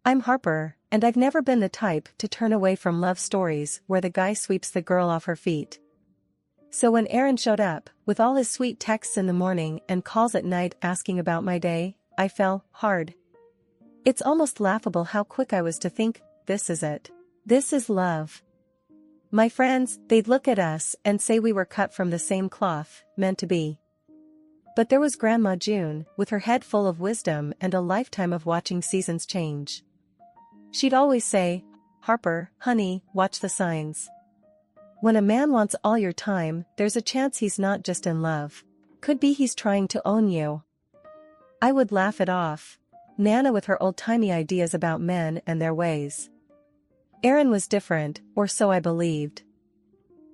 I'm Harper, and I've never been the type to turn away from love stories where the guy sweeps the girl off her feet. So when Aaron showed up, with all his sweet texts in the morning and calls at night asking about my day, I fell hard. It's almost laughable how quick I was to think, this is it. This is love. My friends, they'd look at us and say we were cut from the same cloth, meant to be. But there was Grandma June, with her head full of wisdom and a lifetime of watching seasons change. She'd always say, Harper, honey, watch the signs. When a man wants all your time, there's a chance he's not just in love. Could be he's trying to own you. I would laugh it off. Nana with her old-timey ideas about men and their ways. Aaron was different, or so I believed.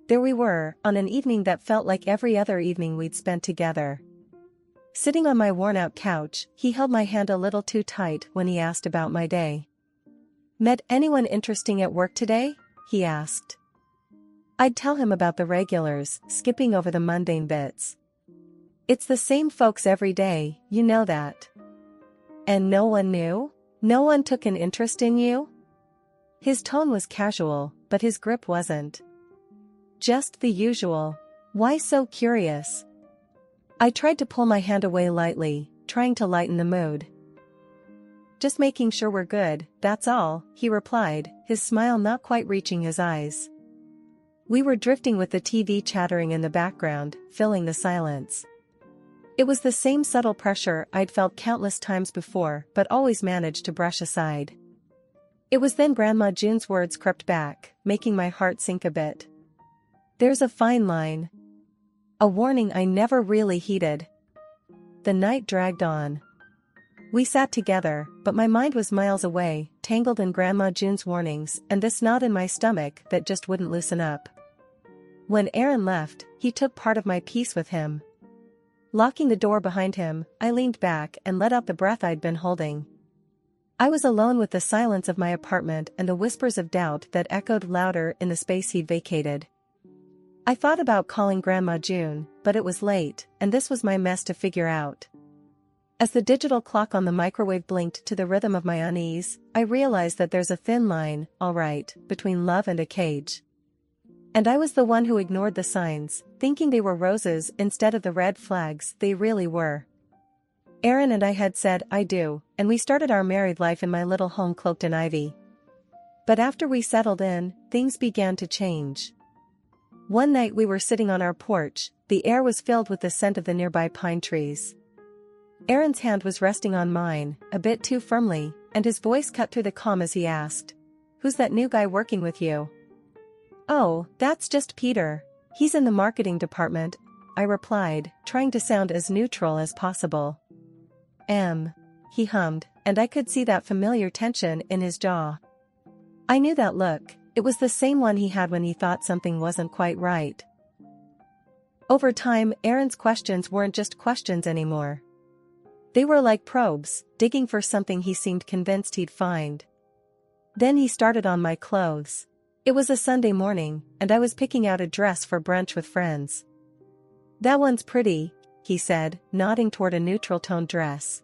There we were, on an evening that felt like every other evening we'd spent together. Sitting on my worn-out couch, he held my hand a little too tight when he asked about my day. Met anyone interesting at work today? He asked. I'd tell him about the regulars, skipping over the mundane bits. It's the same folks every day, you know that. And no one knew? No one took an interest in you? His tone was casual, but his grip wasn't. Just the usual. Why so curious? I tried to pull my hand away lightly, trying to lighten the mood. Just making sure we're good, that's all, he replied, his smile not quite reaching his eyes. We were drifting with the TV chattering in the background, filling the silence. It was the same subtle pressure I'd felt countless times before but always managed to brush aside. It was then Grandma June's words crept back, making my heart sink a bit. There's a fine line. A warning I never really heeded. The night dragged on. We sat together, but my mind was miles away, tangled in Grandma June's warnings and this knot in my stomach that just wouldn't loosen up. When Aaron left, he took part of my peace with him. Locking the door behind him, I leaned back and let out the breath I'd been holding. I was alone with the silence of my apartment and the whispers of doubt that echoed louder in the space he'd vacated. I thought about calling Grandma June, but it was late, and this was my mess to figure out. As the digital clock on the microwave blinked to the rhythm of my unease, I realized that there's a thin line, all right, between love and a cage. And I was the one who ignored the signs, thinking they were roses instead of the red flags they really were. Aaron and I had said I do, and we started our married life in my little home cloaked in ivy. But after we settled in, things began to change. One night we were sitting on our porch, the air was filled with the scent of the nearby pine trees. Aaron's hand was resting on mine, a bit too firmly, and his voice cut through the calm as he asked, "Who's that new guy working with you?" "Oh, that's just Peter. He's in the marketing department," I replied, trying to sound as neutral as possible. He hummed, and I could see that familiar tension in his jaw. I knew that look, it was the same one he had when he thought something wasn't quite right. Over time, Aaron's questions weren't just questions anymore. They were like probes, digging for something he seemed convinced he'd find. Then he started on my clothes. It was a Sunday morning, and I was picking out a dress for brunch with friends. "That one's pretty," he said, nodding toward a neutral-toned dress.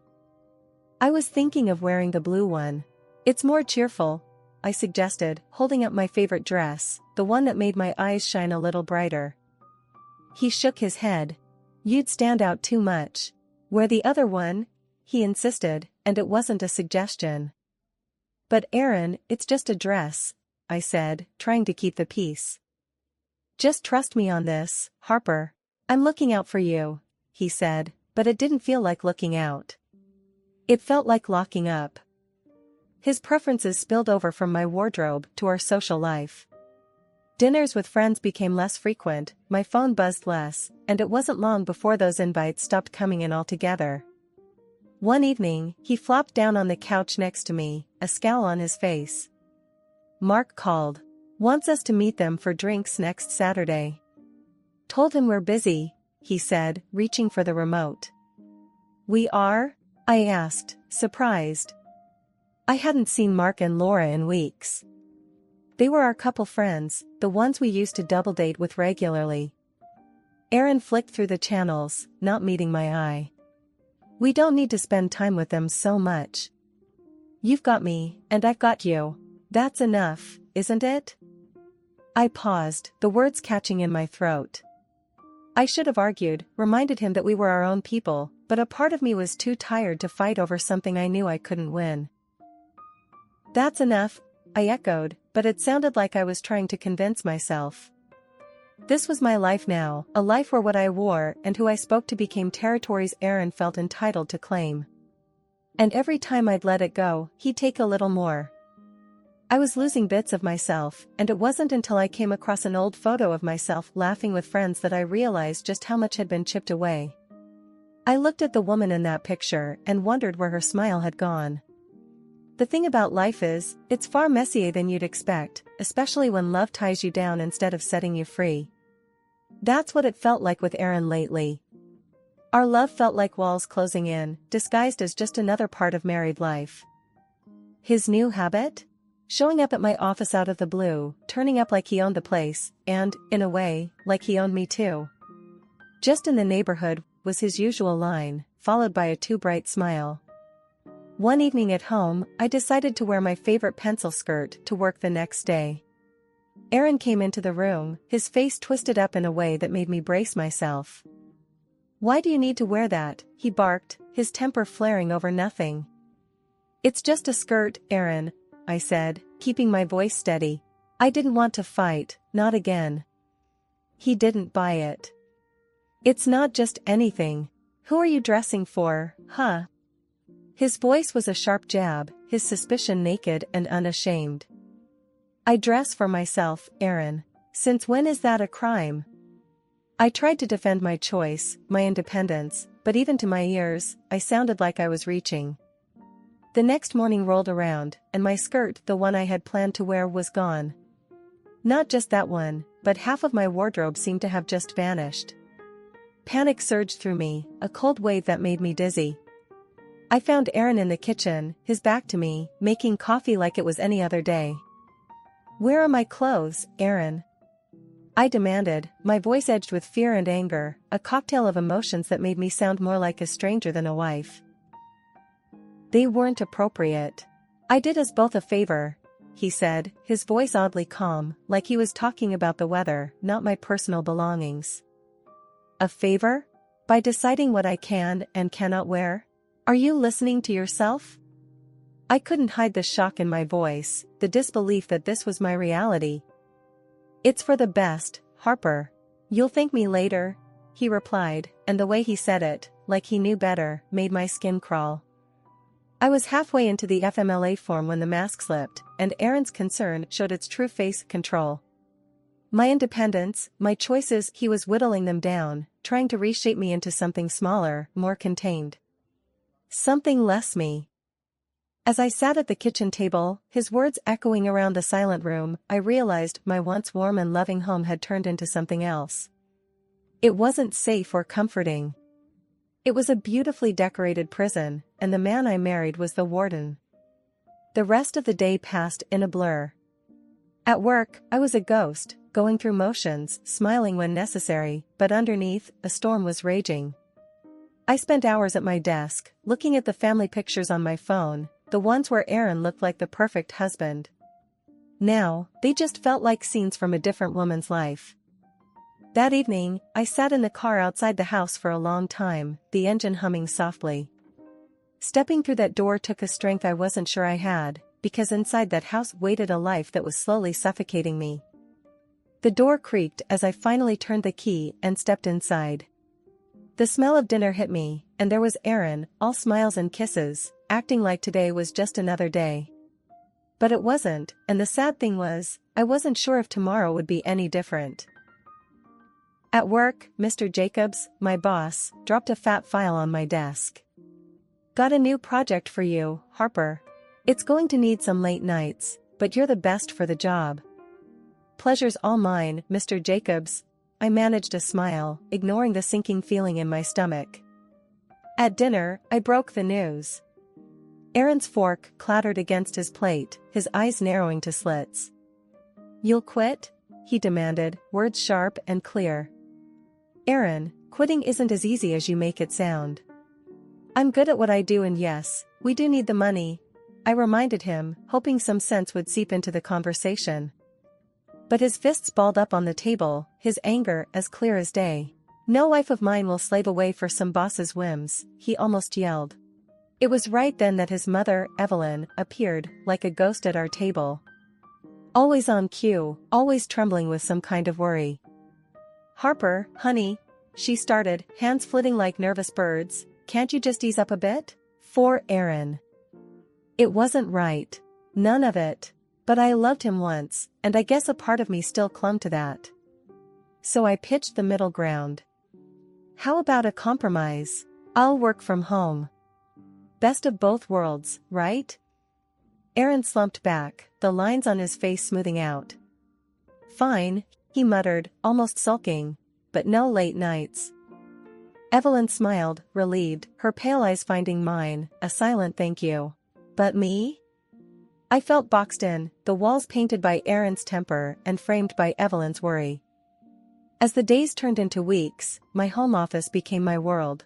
I was thinking of wearing the blue one. "It's more cheerful," I suggested, holding up my favorite dress, the one that made my eyes shine a little brighter. He shook his head. "You'd stand out too much. Wear the other one," he insisted, and it wasn't a suggestion. "But Aaron, it's just a dress," I said, trying to keep the peace. "Just trust me on this, Harper. I'm looking out for you," he said, but it didn't feel like looking out. It felt like locking up. His preferences spilled over from my wardrobe to our social life. Dinners with friends became less frequent, my phone buzzed less, and it wasn't long before those invites stopped coming in altogether. One evening, he flopped down on the couch next to me, a scowl on his face. "Mark called. Wants us to meet them for drinks next Saturday." "Told him we're busy," he said, reaching for the remote. "We are?" I asked, surprised. I hadn't seen Mark and Laura in weeks. They were our couple friends, the ones we used to double date with regularly. Aaron flicked through the channels, not meeting my eye. "We don't need to spend time with them so much." You've got me, and I've got you. That's enough, isn't it? I paused, the words catching in my throat. I should have argued, reminded him that we were our own people, but a part of me was too tired to fight over something I knew I couldn't win. That's enough, I echoed, but it sounded like I was trying to convince myself. This was my life now, a life where what I wore and who I spoke to became territories Aaron felt entitled to claim. And every time I'd let it go, he'd take a little more. I was losing bits of myself, and it wasn't until I came across an old photo of myself laughing with friends that I realized just how much had been chipped away. I looked at the woman in that picture and wondered where her smile had gone. The thing about life is, it's far messier than you'd expect, especially when love ties you down instead of setting you free. That's what it felt like with Aaron lately. Our love felt like walls closing in, disguised as just another part of married life. His new habit? Showing up at my office out of the blue, turning up like he owned the place, and, in a way, like he owned me too. Just in the neighborhood, was his usual line, followed by a too bright smile. One evening at home, I decided to wear my favorite pencil skirt to work the next day. Aaron came into the room, his face twisted up in a way that made me brace myself. "Why do you need to wear that?" he barked, his temper flaring over nothing. "It's just a skirt, Aaron," I said, keeping my voice steady. I didn't want to fight, not again. He didn't buy it. "It's not just anything. Who are you dressing for, huh?" His voice was a sharp jab, his suspicion naked and unashamed. "I dress for myself, Aaron. Since when is that a crime?" I tried to defend my choice, my independence, but even to my ears, I sounded like I was reaching. The next morning rolled around, and my skirt, the one I had planned to wear, was gone. Not just that one, but half of my wardrobe seemed to have just vanished. Panic surged through me, a cold wave that made me dizzy. I found Aaron in the kitchen, his back to me, making coffee like it was any other day. "Where are my clothes, Aaron?" I demanded, my voice edged with fear and anger, a cocktail of emotions that made me sound more like a stranger than a wife. "They weren't appropriate. I did us both a favor," he said, his voice oddly calm, like he was talking about the weather, not my personal belongings. "A favor? By deciding what I can and cannot wear? Are you listening to yourself?" I couldn't hide the shock in my voice, the disbelief that this was my reality. "It's for the best, Harper. You'll thank me later," he replied, and the way he said it, like he knew better, made my skin crawl. I was halfway into the FMLA form when the mask slipped, and Aaron's concern showed its true face: control. My independence, my choices, he was whittling them down, trying to reshape me into something smaller, more contained. Something less me. As I sat at the kitchen table, his words echoing around the silent room, I realized my once warm and loving home had turned into something else. It wasn't safe or comforting. It was a beautifully decorated prison, and the man I married was the warden. The rest of the day passed in a blur. At work, I was a ghost, going through motions, smiling when necessary, but underneath, a storm was raging. I spent hours at my desk, looking at the family pictures on my phone, the ones where Aaron looked like the perfect husband. Now, they just felt like scenes from a different woman's life. That evening, I sat in the car outside the house for a long time, the engine humming softly. Stepping through that door took a strength I wasn't sure I had, because inside that house waited a life that was slowly suffocating me. The door creaked as I finally turned the key and stepped inside. The smell of dinner hit me, and there was Aaron, all smiles and kisses, acting like today was just another day. But it wasn't, and the sad thing was, I wasn't sure if tomorrow would be any different. At work, Mr. Jacobs, my boss, dropped a fat file on my desk. "Got a new project for you, Harper. It's going to need some late nights, but you're the best for the job." "Pleasure's all mine, Mr. Jacobs." I managed a smile, ignoring the sinking feeling in my stomach. At dinner, I broke the news. Aaron's fork clattered against his plate, his eyes narrowing to slits. "You'll quit?" he demanded, words sharp and clear. "Aaron, quitting isn't as easy as you make it sound. I'm good at what I do, and yes, we do need the money. I reminded him, hoping some sense would seep into the conversation. But his fists balled up on the table, his anger as clear as day. "No wife of mine will slave away for some boss's whims," he almost yelled. It was right then that his mother, Evelyn, appeared, like a ghost at our table. Always on cue, always trembling with some kind of worry. "Harper, honey," she started, hands flitting like nervous birds, "can't you just ease up a bit?" For Aaron. It wasn't right. None of it. But I loved him once, and I guess a part of me still clung to that. So I pitched the middle ground. "How about a compromise? I'll work from home. Best of both worlds, right?" Aaron slumped back, the lines on his face smoothing out. "Fine," he muttered, almost sulking, "but no late nights." Evelyn smiled, relieved, her pale eyes finding mine, a silent thank you. "But me?" I felt boxed in, the walls painted by Aaron's temper and framed by Evelyn's worry. As the days turned into weeks, my home office became my world.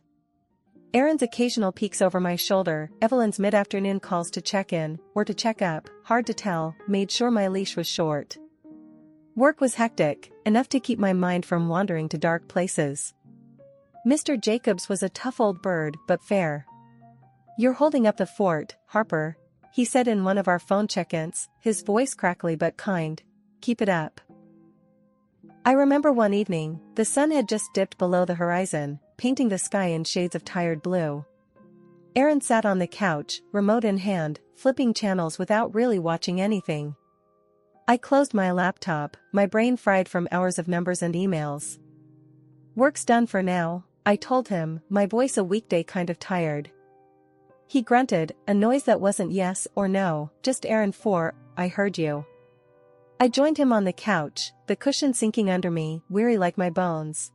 Aaron's occasional peeks over my shoulder, Evelyn's mid-afternoon calls to check in, or to check up, hard to tell, made sure my leash was short. Work was hectic, enough to keep my mind from wandering to dark places. Mr. Jacobs was a tough old bird, but fair. "You're holding up the fort, Harper," he said in one of our phone check-ins, his voice crackly but kind. "Keep it up." I remember one evening, the sun had just dipped below the horizon, painting the sky in shades of tired blue. Aaron sat on the couch, remote in hand, flipping channels without really watching anything. I closed my laptop, my brain fried from hours of numbers and emails. "Work's done for now," I told him, my voice a weekday kind of tired. He grunted, a noise that wasn't yes or no, just Aaron for, "I heard you." I joined him on the couch, the cushion sinking under me, weary like my bones.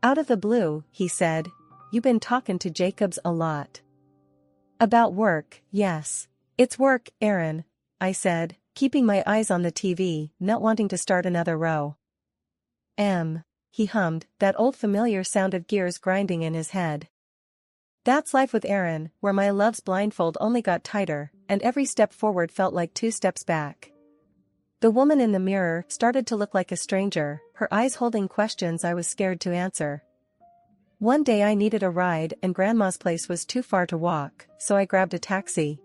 "Out of the blue," he said, "you been talking to Jacobs a lot." "About work, yes. It's work, Aaron," I said, keeping my eyes on the TV, not wanting to start another row. He hummed, that old familiar sound of gears grinding in his head. That's life with Aaron, where my love's blindfold only got tighter, and every step forward felt like 2 steps back. The woman in the mirror started to look like a stranger, her eyes holding questions I was scared to answer. One day I needed a ride and Grandma's place was too far to walk, so I grabbed a taxi.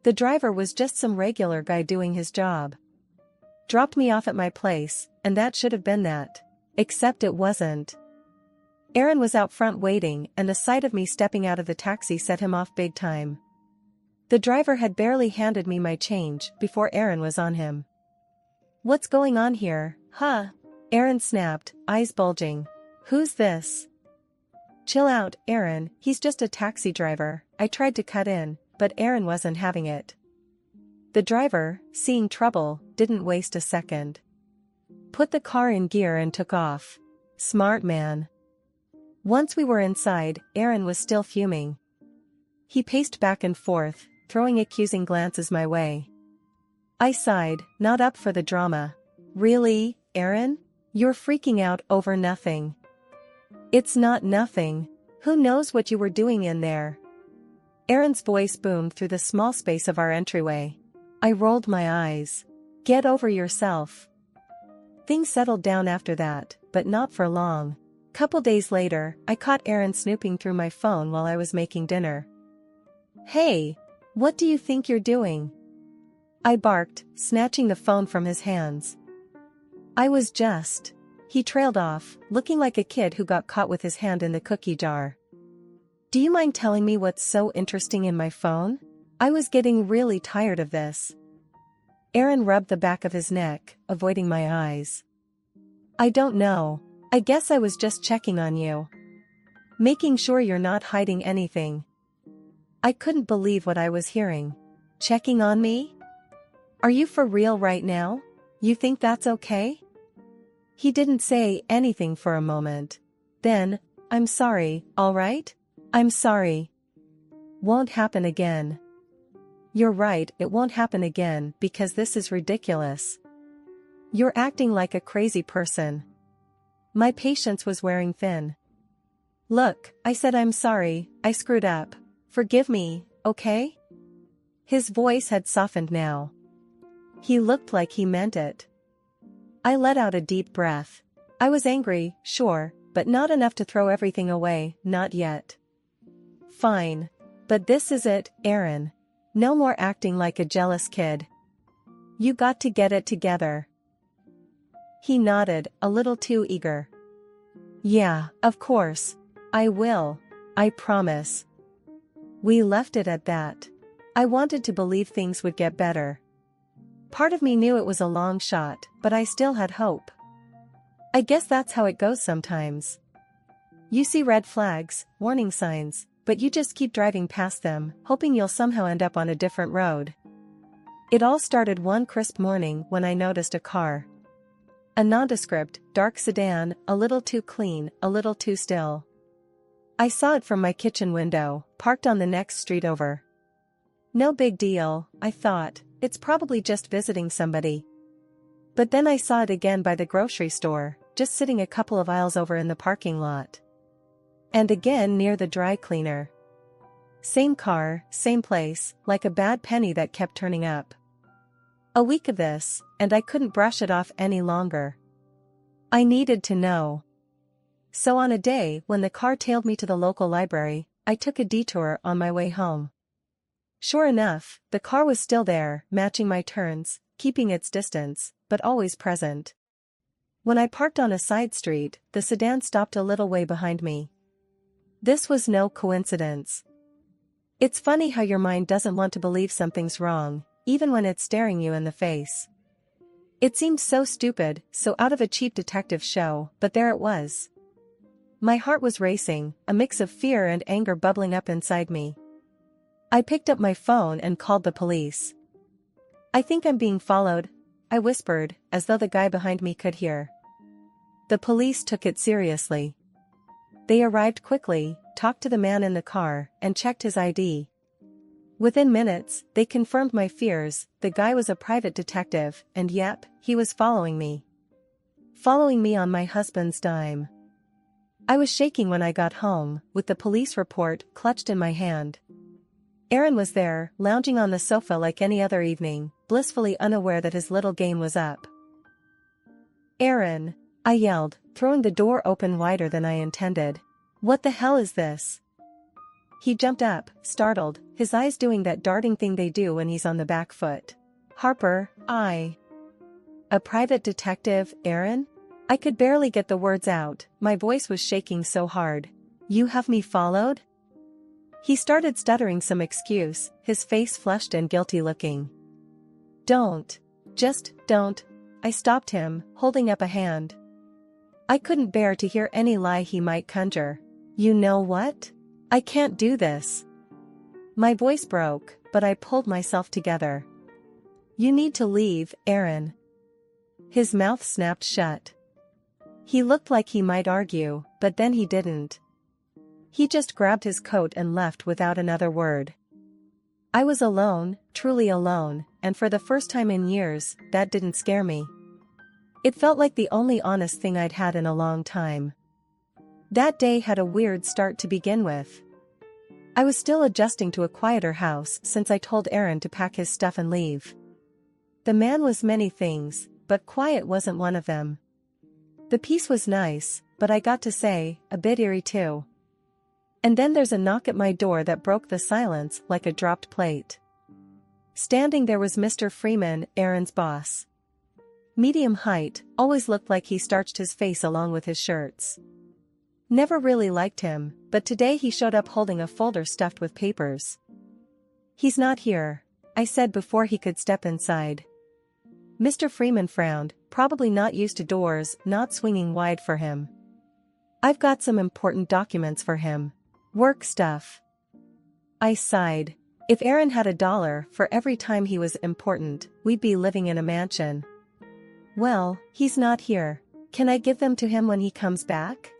The driver was just some regular guy doing his job. Dropped me off at my place, and that should have been that. Except it wasn't. Aaron was out front waiting, and the sight of me stepping out of the taxi set him off big time. The driver had barely handed me my change before Aaron was on him. "What's going on here, huh?" Aaron snapped, eyes bulging. "Who's this?" "Chill out, Aaron, he's just a taxi driver," I tried to cut in, but Aaron wasn't having it. The driver, seeing trouble, didn't waste a second. Put the car in gear and took off. Smart man. Once we were inside, Aaron was still fuming. He paced back and forth, throwing accusing glances my way. I sighed, not up for the drama. "Really, Aaron? You're freaking out over nothing." "It's not nothing. Who knows what you were doing in there?" Aaron's voice boomed through the small space of our entryway. I rolled my eyes. "Get over yourself." Things settled down after that, but not for long. Couple days later, I caught Aaron snooping through my phone while I was making dinner. "Hey, what do you think you're doing?" I barked, snatching the phone from his hands. "I was just..." He trailed off, looking like a kid who got caught with his hand in the cookie jar. "Do you mind telling me what's so interesting in my phone? I was getting really tired of this." Aaron rubbed the back of his neck, avoiding my eyes. "I don't know. I guess I was just checking on you. Making sure you're not hiding anything." I couldn't believe what I was hearing. "Checking on me? Are you for real right now? You think that's okay?" He didn't say anything for a moment. Then, "I'm sorry, all right? I'm sorry. Won't happen again." "You're right, it won't happen again because this is ridiculous. You're acting like a crazy person." My patience was wearing thin. "Look," I said, "I'm sorry, I screwed up. Forgive me, okay?" His voice had softened now. He looked like he meant it. I let out a deep breath. I was angry, sure, but not enough to throw everything away, not yet. Fine. But this is it, Aaron. No more acting like a jealous kid. You got to get it together. He nodded, a little too eager. Yeah, of course. I will. I promise. We left it at that. I wanted to believe things would get better. Part of me knew it was a long shot, but I still had hope. I guess that's how it goes sometimes. You see red flags, warning signs, but you just keep driving past them, hoping you'll somehow end up on a different road. It all started one crisp morning when I noticed a car. A nondescript, dark sedan, a little too clean, a little too still. I saw it from my kitchen window, parked on the next street over. No big deal, I thought, it's probably just visiting somebody. But then I saw it again by the grocery store, just sitting a couple of aisles over in the parking lot. And again near the dry cleaner. Same car, same place, like a bad penny that kept turning up. A week of this, and I couldn't brush it off any longer. I needed to know. So on a day when the car tailed me to the local library, I took a detour on my way home. Sure enough, the car was still there, matching my turns, keeping its distance, but always present. When I parked on a side street, the sedan stopped a little way behind me. This was no coincidence. It's funny how your mind doesn't want to believe something's wrong, even when it's staring you in the face. It seemed so stupid, so out of a cheap detective show, but there it was. My heart was racing, a mix of fear and anger bubbling up inside me. I picked up my phone and called the police. I think I'm being followed, I whispered, as though the guy behind me could hear. The police took it seriously. They arrived quickly, talked to the man in the car, and checked his ID. Within minutes, they confirmed my fears. The guy was a private detective, and yep, he was following me. Following me on my husband's dime. I was shaking when I got home, with the police report clutched in my hand. Aaron was there, lounging on the sofa like any other evening, blissfully unaware that his little game was up. Aaron, I yelled, throwing the door open wider than I intended. What the hell is this? He jumped up, startled, his eyes doing that darting thing they do when he's on the back foot. Harper, A private detective, Aaron? I could barely get the words out, my voice was shaking so hard. You have me followed? He started stuttering some excuse, his face flushed and guilty looking. Don't. Just don't. I stopped him, holding up a hand. I couldn't bear to hear any lie he might conjure. You know what? I can't do this. My voice broke, but I pulled myself together. You need to leave, Aaron. His mouth snapped shut. He looked like he might argue, but then he didn't. He just grabbed his coat and left without another word. I was alone, truly alone, and for the first time in years, that didn't scare me. It felt like the only honest thing I'd had in a long time. That day had a weird start to begin with. I was still adjusting to a quieter house since I told Aaron to pack his stuff and leave. The man was many things, but quiet wasn't one of them. The peace was nice, but I got to say, a bit eerie too. And then there's a knock at my door that broke the silence like a dropped plate. Standing there was Mr. Freeman, Aaron's boss. Medium height, always looked like he starched his face along with his shirts. Never really liked him, but today he showed up holding a folder stuffed with papers. He's not here, I said before he could step inside. Mr. Freeman frowned, probably not used to doors not swinging wide for him. I've got some important documents for him. Work stuff. I sighed. If Aaron had $1 for every time he was important, we'd be living in a mansion. Well, he's not here. Can I give them to him when he comes back?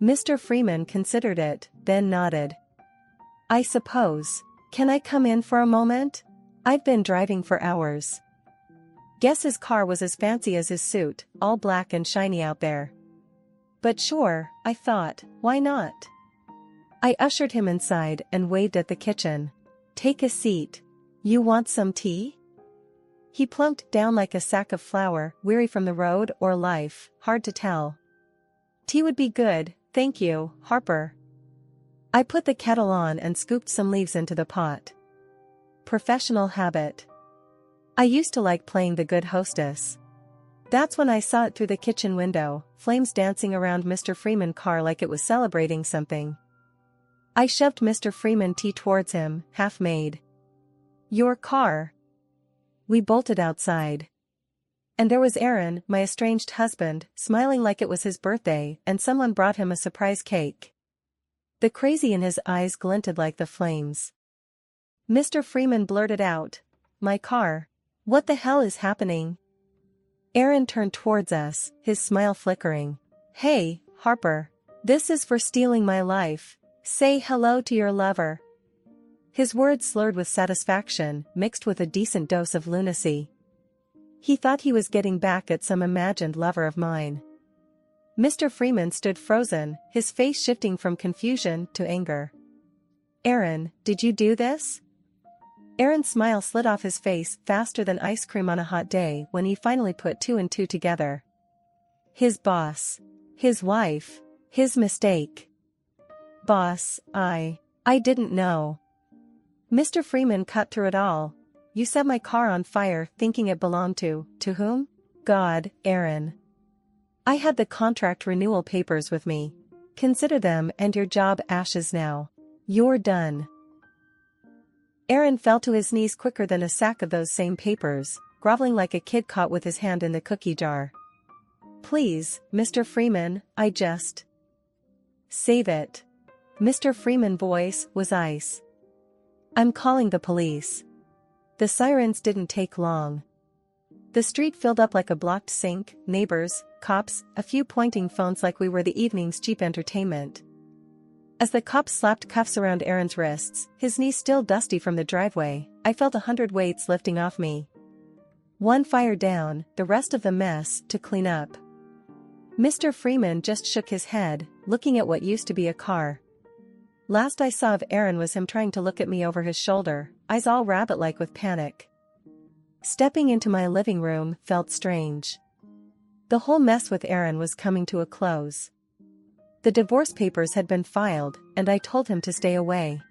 Mr. Freeman considered it, then nodded. I suppose. Can I come in for a moment? I've been driving for hours. Guess his car was as fancy as his suit, all black and shiny out there. But sure, I thought, why not? I ushered him inside and waved at the kitchen. Take a seat. You want some tea? He plunked down like a sack of flour, weary from the road or life, hard to tell. Tea would be good, thank you, Harper. I put the kettle on and scooped some leaves into the pot. Professional habit. I used to like playing the good hostess. That's when I saw it through the kitchen window, flames dancing around Mr. Freeman's car like it was celebrating something. I shoved Mr. Freeman's tea towards him, half made. Your car. We bolted outside. And there was Aaron, my estranged husband, smiling like it was his birthday and someone brought him a surprise cake. The crazy in his eyes glinted like the flames. Mr. Freeman blurted out, "My car. What the hell is happening?" Aaron turned towards us, his smile flickering. Hey, Harper. This is for stealing my life. Say hello to your lover. His words slurred with satisfaction, mixed with a decent dose of lunacy. He thought he was getting back at some imagined lover of mine. Mr. Freeman stood frozen, his face shifting from confusion to anger. Aaron, did you do this? Aaron's smile slid off his face faster than ice cream on a hot day when he finally put two and two together. His boss. His wife. His mistake. Boss, I didn't know. Mr. Freeman cut through it all. You set my car on fire thinking it belonged to whom? God, Aaron. I had the contract renewal papers with me. Consider them and your job ashes now. You're done. Aaron fell to his knees quicker than a sack of those same papers, groveling like a kid caught with his hand in the cookie jar. Please, Mr. Freeman, I just... Save it. Mr. Freeman's voice was ice. I'm calling the police. The sirens didn't take long. The street filled up like a blocked sink, neighbors, cops, a few pointing phones like we were the evening's cheap entertainment. As the cops slapped cuffs around Aaron's wrists, his knees still dusty from the driveway, I felt 100 weights lifting off me. One fire down, the rest of the mess to clean up. Mr. Freeman just shook his head, looking at what used to be a car. Last I saw of Aaron was him trying to look at me over his shoulder, eyes all rabbit-like with panic. Stepping into my living room felt strange. The whole mess with Aaron was coming to a close. The divorce papers had been filed, and I told him to stay away.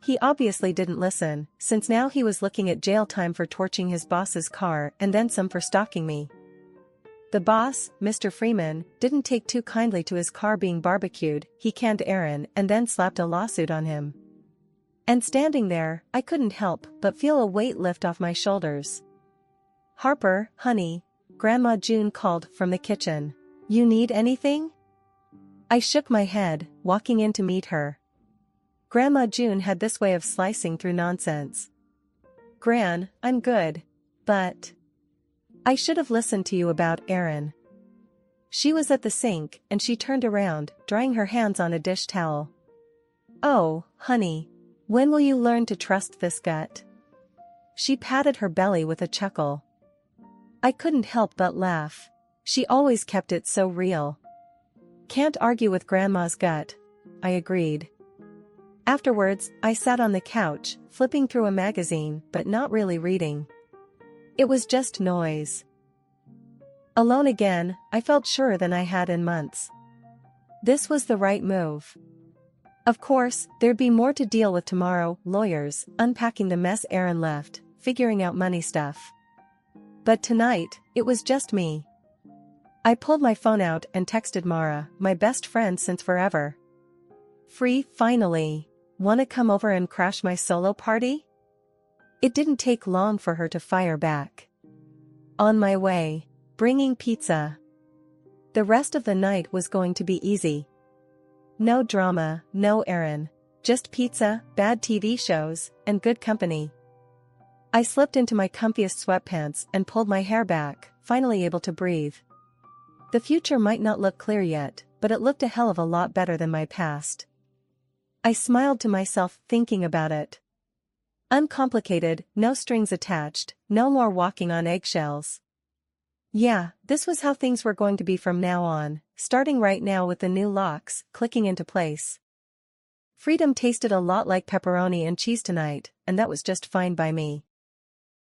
He obviously didn't listen, since now he was looking at jail time for torching his boss's car and then some for stalking me. The boss, Mr. Freeman, didn't take too kindly to his car being barbecued. He canned Aaron and then slapped a lawsuit on him. And standing there, I couldn't help but feel a weight lift off my shoulders. Harper, honey, Grandma June called from the kitchen. You need anything? I shook my head, walking in to meet her. Grandma June had this way of slicing through nonsense. Gran, I'm good. But... I should have listened to you about Aaron. She was at the sink and she turned around, drying her hands on a dish towel. Oh, honey. When will you learn to trust this gut? She patted her belly with a chuckle. I couldn't help but laugh. She always kept it so real. Can't argue with Grandma's gut, I agreed. Afterwards, I sat on the couch, flipping through a magazine but not really reading. It was just noise. Alone again, I felt surer than I had in months. This was the right move. Of course, there'd be more to deal with tomorrow, lawyers, unpacking the mess Aaron left, figuring out money stuff. But tonight, it was just me. I pulled my phone out and texted Mara, my best friend since forever. Free, finally. Wanna come over and crash my solo party? It didn't take long for her to fire back. On my way. Bringing pizza. The rest of the night was going to be easy. No drama, no Aaron. Just pizza, bad TV shows, and good company. I slipped into my comfiest sweatpants and pulled my hair back, finally able to breathe. The future might not look clear yet, but it looked a hell of a lot better than my past. I smiled to myself thinking about it. Uncomplicated, no strings attached, no more walking on eggshells. Yeah, this was how things were going to be from now on, starting right now with the new locks clicking into place. Freedom tasted a lot like pepperoni and cheese tonight, and that was just fine by me.